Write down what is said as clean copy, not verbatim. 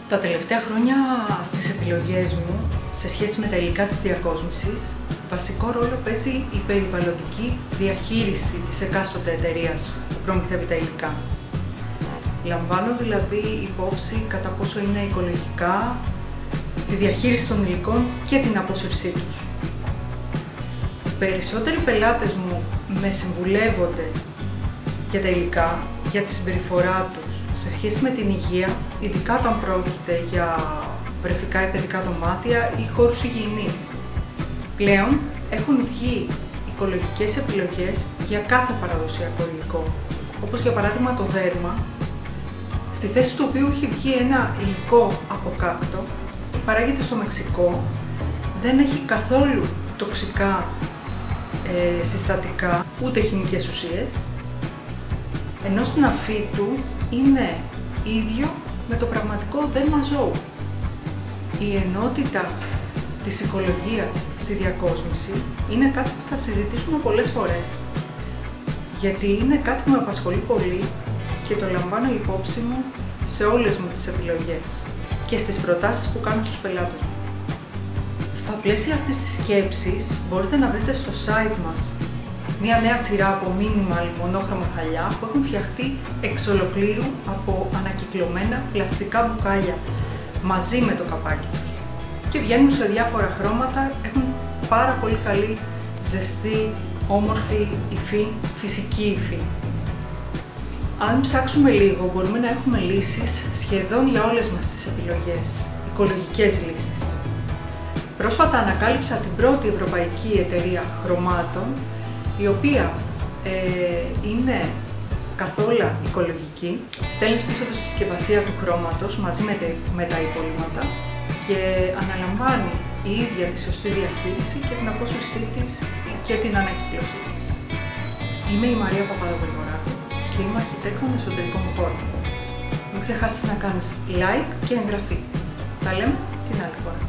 Τα τελευταία χρόνια στις επιλογές μου, σε σχέση με τα υλικά της διακόσμησης, βασικό ρόλο παίζει η περιβαλλοντική διαχείριση της εκάστοτε εταιρείας που προμηθεύει τα υλικά. Λαμβάνω δηλαδή υπόψη κατά πόσο είναι οικολογικά, τη διαχείριση των υλικών και την απόσυρσή τους. Οι περισσότεροι πελάτες μου με συμβουλεύονται για τα υλικά, για τη συμπεριφορά τους σε σχέση με την υγεία, ειδικά όταν πρόκειται για βρεφικά ή παιδικά δωμάτια ή χώρους υγιεινής. Πλέον έχουν βγει οικολογικές επιλογές για κάθε παραδοσιακό υλικό, όπως για παράδειγμα το δέρμα, στη θέση του οποίου έχει βγει ένα υλικό από κάκτο, παράγεται στο Μεξικό, δεν έχει καθόλου τοξικά συστατικά, ούτε χημικές ουσίες, ενώ στην αφή του είναι ίδιο με το πραγματικό δέρμα ζώου. Η ενότητα της οικολογίας στη διακόσμηση είναι κάτι που θα συζητήσουμε πολλές φορές, γιατί είναι κάτι που με απασχολεί πολύ και το λαμβάνω υπόψη μου σε όλες μου τις επιλογές και στις προτάσεις που κάνω στους πελάτες μου. Στα πλαίσια αυτής της σκέψης μπορείτε να βρείτε στο site μας μια νέα σειρά από minimal μονόχρωμα χαλιά που έχουν φτιαχτεί εξ ολοκλήρου από ανακυκλωμένα πλαστικά μπουκάλια μαζί με το καπάκι τους και βγαίνουν σε διάφορα χρώματα, έχουν πάρα πολύ καλή, ζεστή, όμορφη υφή, φυσική υφή. Αν ψάξουμε λίγο μπορούμε να έχουμε λύσεις σχεδόν για όλες μας τις επιλογές, οικολογικές λύσεις. Πρόσφατα ανακάλυψα την πρώτη ευρωπαϊκή εταιρεία χρωμάτων, η οποία είναι καθόλου οικολογική. Στέλνεις πίσω τη συσκευασία του χρώματος μαζί με τα υπόλοιπα και αναλαμβάνει η ίδια τη σωστή διαχείριση και την απόσυρσή της και την ανακύκλωσή της. Είμαι η Μαρία Παπαδογρηγοράκου και είμαι αρχιτέκτον εσωτερικών χώρων. Μην ξεχάσεις να κάνεις like και εγγραφή. Τα λέμε την άλλη φορά.